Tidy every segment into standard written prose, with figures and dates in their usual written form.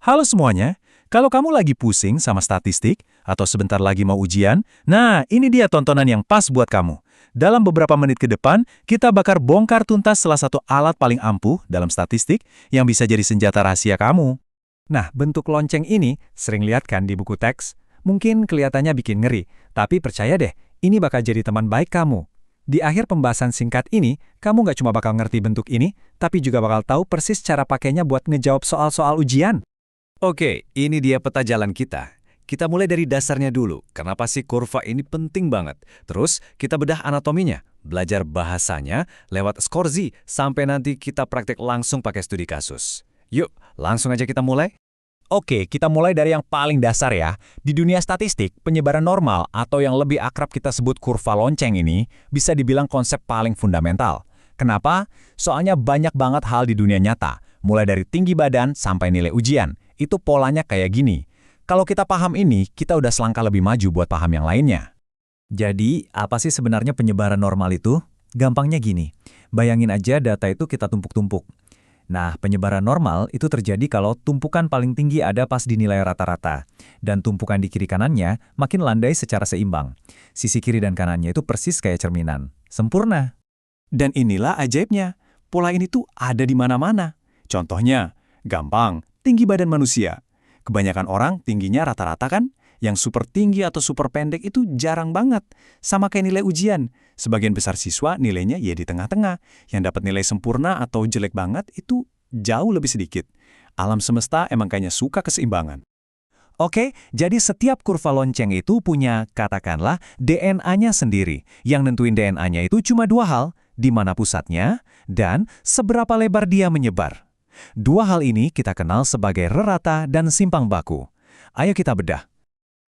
Halo semuanya, kalau kamu lagi pusing sama statistik atau sebentar lagi mau ujian, nah ini dia tontonan yang pas buat kamu. Dalam beberapa menit ke depan, kita bakar bongkar tuntas salah satu alat paling ampuh dalam statistik yang bisa jadi senjata rahasia kamu. Nah, bentuk lonceng ini sering lihat kan di buku teks? Mungkin kelihatannya bikin ngeri, tapi percaya deh, ini bakal jadi teman baik kamu. Di akhir pembahasan singkat ini, kamu nggak cuma bakal ngerti bentuk ini, tapi juga bakal tahu persis cara pakainya buat ngejawab soal-soal ujian. Oke, ini dia peta jalan kita. Kita mulai dari dasarnya dulu. Kenapa sih kurva ini penting banget? Terus kita bedah anatominya, belajar bahasanya lewat skor Z, sampai nanti kita praktek langsung pakai studi kasus. Yuk, langsung aja kita mulai. Oke, kita mulai dari yang paling dasar ya. Di dunia statistik, penyebaran normal atau yang lebih akrab kita sebut kurva lonceng ini bisa dibilang konsep paling fundamental. Kenapa? Soalnya banyak banget hal di dunia nyata, mulai dari tinggi badan sampai nilai ujian. Itu polanya kayak gini. Kalau kita paham ini, kita udah selangkah lebih maju buat paham yang lainnya. Jadi, apa sih sebenarnya penyebaran normal itu? Gampangnya gini, bayangin aja data itu kita tumpuk-tumpuk. Nah, penyebaran normal itu terjadi kalau tumpukan paling tinggi ada pas di nilai rata-rata, dan tumpukan di kiri kanannya makin landai secara seimbang. Sisi kiri dan kanannya itu persis kayak cerminan. Sempurna. Dan inilah ajaibnya, pola ini tuh ada di mana-mana. Contohnya, gampang, tinggi badan manusia. Kebanyakan orang tingginya rata-rata kan? Yang super tinggi atau super pendek itu jarang banget. Sama kayak nilai ujian. Sebagian besar siswa nilainya ya di tengah-tengah. Yang dapat nilai sempurna atau jelek banget itu jauh lebih sedikit. Alam semesta emang kayaknya suka keseimbangan. Oke, jadi setiap kurva lonceng itu punya, katakanlah, DNA-nya sendiri. Yang nentuin DNA-nya itu cuma dua hal, di mana pusatnya, dan seberapa lebar dia menyebar. Dua hal ini kita kenal sebagai rerata dan simpang baku. Ayo kita bedah.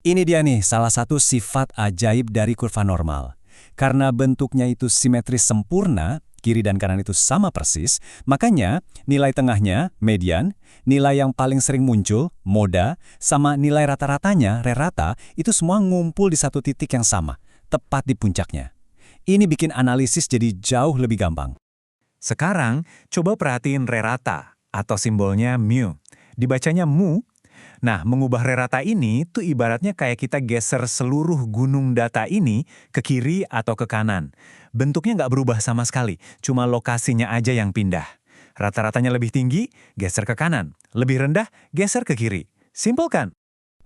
Ini dia nih salah satu sifat ajaib dari kurva normal. Karena bentuknya itu simetris sempurna, kiri dan kanan itu sama persis, makanya nilai tengahnya, median, nilai yang paling sering muncul, moda, sama nilai rata-ratanya, rerata, itu semua ngumpul di satu titik yang sama, tepat di puncaknya. Ini bikin analisis jadi jauh lebih gampang. Sekarang, coba perhatiin rerata, atau simbolnya mu. Dibacanya mu. Nah, mengubah rerata ini tuh ibaratnya kayak kita geser seluruh gunung data ini ke kiri atau ke kanan. Bentuknya nggak berubah sama sekali, cuma lokasinya aja yang pindah. Rata-ratanya lebih tinggi, geser ke kanan. Lebih rendah, geser ke kiri. Simpel kan?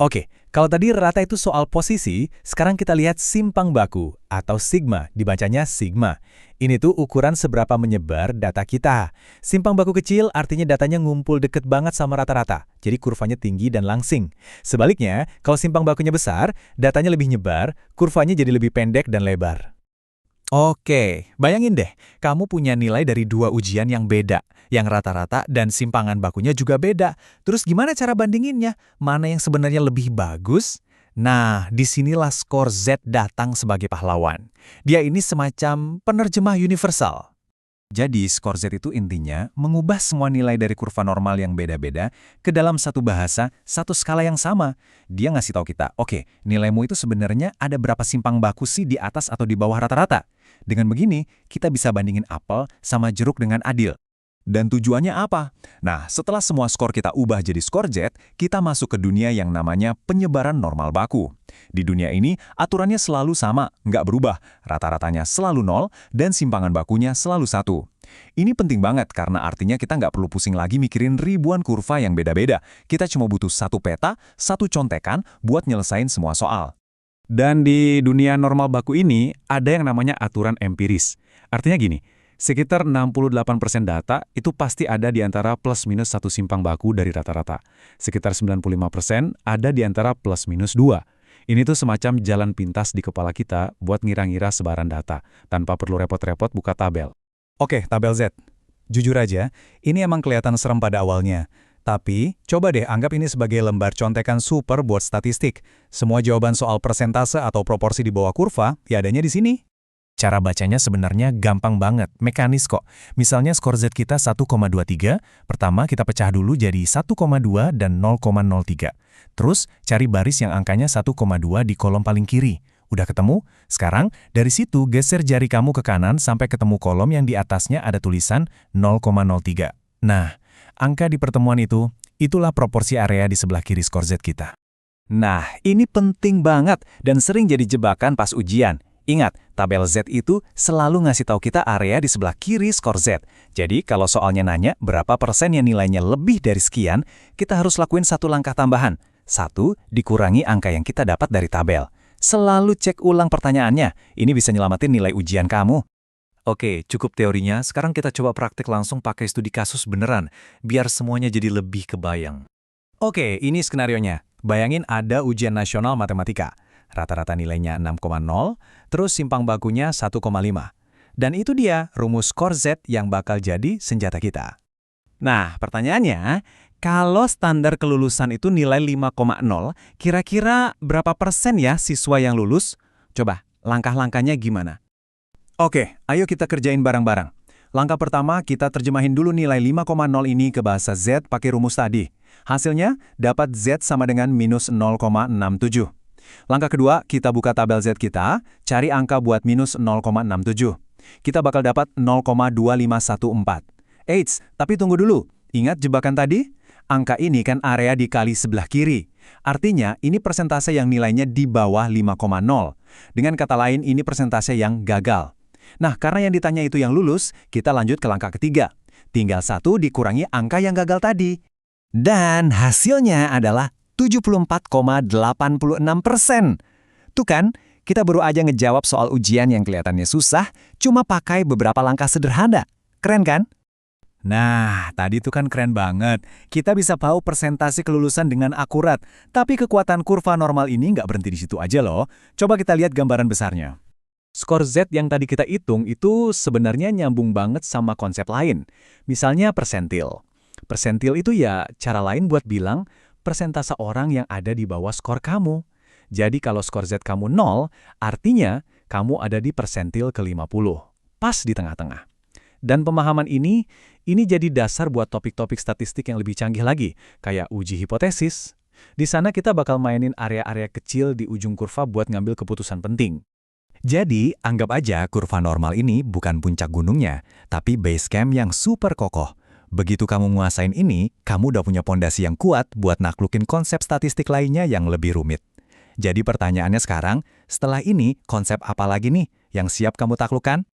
Oke, kalau tadi rata itu soal posisi, sekarang kita lihat simpang baku atau sigma, dibacanya sigma. Ini tuh ukuran seberapa menyebar data kita. Simpang baku kecil artinya datanya ngumpul deket banget sama rata-rata, jadi kurvanya tinggi dan langsing. Sebaliknya, kalau simpang bakunya besar, datanya lebih nyebar, kurvanya jadi lebih pendek dan lebar. Oke, bayangin deh, kamu punya nilai dari dua ujian yang beda, yang rata-rata dan simpangan bakunya juga beda. Terus gimana cara bandinginnya? Mana yang sebenarnya lebih bagus? Nah, disinilah skor Z datang sebagai pahlawan. Dia ini semacam penerjemah universal. Jadi, skor Z itu intinya mengubah semua nilai dari kurva normal yang beda-beda ke dalam satu bahasa, satu skala yang sama. Dia ngasih tahu kita, oke, nilaimu itu sebenarnya ada berapa simpang baku sih di atas atau di bawah rata-rata. Dengan begini, kita bisa bandingin apel sama jeruk dengan adil. Dan tujuannya apa? Nah, setelah semua skor kita ubah jadi skor Z, kita masuk ke dunia yang namanya penyebaran normal baku. Di dunia ini, aturannya selalu sama, nggak berubah. Rata-ratanya selalu 0, dan simpangan bakunya selalu 1. Ini penting banget karena artinya kita nggak perlu pusing lagi mikirin ribuan kurva yang beda-beda. Kita cuma butuh satu peta, satu contekan buat nyelesain semua soal. Dan di dunia normal baku ini, ada yang namanya aturan empiris. Artinya gini, sekitar 68% data itu pasti ada di antara plus minus satu simpang baku dari rata-rata. Sekitar 95% ada di antara plus minus 2. Ini tuh semacam jalan pintas di kepala kita buat ngira-ngira sebaran data, tanpa perlu repot-repot buka tabel. Oke, tabel Z. Jujur aja, ini emang kelihatan serem pada awalnya. Tapi, coba deh anggap ini sebagai lembar contekan super buat statistik. Semua jawaban soal persentase atau proporsi di bawah kurva, ya adanya di sini. Cara bacanya sebenarnya gampang banget, mekanis kok. Misalnya skor Z kita 1,23, pertama kita pecah dulu jadi 1,2 dan 0,03. Terus cari baris yang angkanya 1,2 di kolom paling kiri. Udah ketemu? Sekarang dari situ geser jari kamu ke kanan sampai ketemu kolom yang di atasnya ada tulisan 0,03. Nah, angka di pertemuan itu Itulah proporsi area di sebelah kiri skor Z kita. Nah, ini penting banget dan sering jadi jebakan pas ujian. Ingat, tabel Z itu selalu ngasih tahu kita area di sebelah kiri skor Z. Jadi, kalau soalnya nanya berapa persen yang nilainya lebih dari sekian, kita harus lakuin satu langkah tambahan. 1, dikurangi angka yang kita dapat dari tabel. Selalu cek ulang pertanyaannya. Ini bisa nyelamatin nilai ujian kamu. Oke, cukup teorinya. Sekarang kita coba praktik langsung pakai studi kasus beneran, biar semuanya jadi lebih kebayang. Oke, ini skenarionya. Bayangin ada ujian nasional matematika. Rata-rata nilainya 6,0, terus simpang bakunya 1,5. Dan itu dia rumus skor Z yang bakal jadi senjata kita. Nah, pertanyaannya, kalau standar kelulusan itu nilai 5,0, kira-kira berapa persen ya siswa yang lulus? Coba, langkah-langkahnya gimana? Oke, ayo kita kerjain bareng-bareng. Langkah pertama, kita terjemahin dulu nilai 5,0 ini ke bahasa Z pakai rumus tadi. Hasilnya, dapat Z sama dengan minus 0,67. Langkah kedua, kita buka tabel Z kita, cari angka buat minus 0,67. Kita bakal dapat 0,2514. Eits, tapi tunggu dulu. Ingat jebakan tadi? Angka ini kan area dikali sebelah kiri. Artinya, ini persentase yang nilainya di bawah 5,0. Dengan kata lain, ini persentase yang gagal. Nah, karena yang ditanya itu yang lulus, kita lanjut ke langkah ketiga. Tinggal 1 dikurangi angka yang gagal tadi. Dan hasilnya adalah 74,86%. Tuh kan, kita baru aja ngejawab soal ujian yang kelihatannya susah, cuma pakai beberapa langkah sederhana. Keren kan? Nah, tadi tuh kan keren banget. Kita bisa tahu persentase kelulusan dengan akurat, tapi kekuatan kurva normal ini nggak berhenti di situ aja loh. Coba kita lihat gambaran besarnya. Skor Z yang tadi kita hitung itu sebenarnya nyambung banget sama konsep lain. Misalnya persentil. Persentil itu ya cara lain buat bilang persentase orang yang ada di bawah skor kamu. Jadi kalau skor Z kamu 0, artinya kamu ada di persentil ke-50. Pas di tengah-tengah. Dan pemahaman ini jadi dasar buat topik-topik statistik yang lebih canggih lagi, kayak uji hipotesis. Di sana kita bakal mainin area-area kecil di ujung kurva buat ngambil keputusan penting. Jadi, anggap aja kurva normal ini bukan puncak gunungnya, tapi base camp yang super kokoh. Begitu kamu nguasain ini, kamu udah punya pondasi yang kuat buat naklukin konsep statistik lainnya yang lebih rumit. Jadi pertanyaannya sekarang, setelah ini konsep apa lagi nih yang siap kamu taklukkan?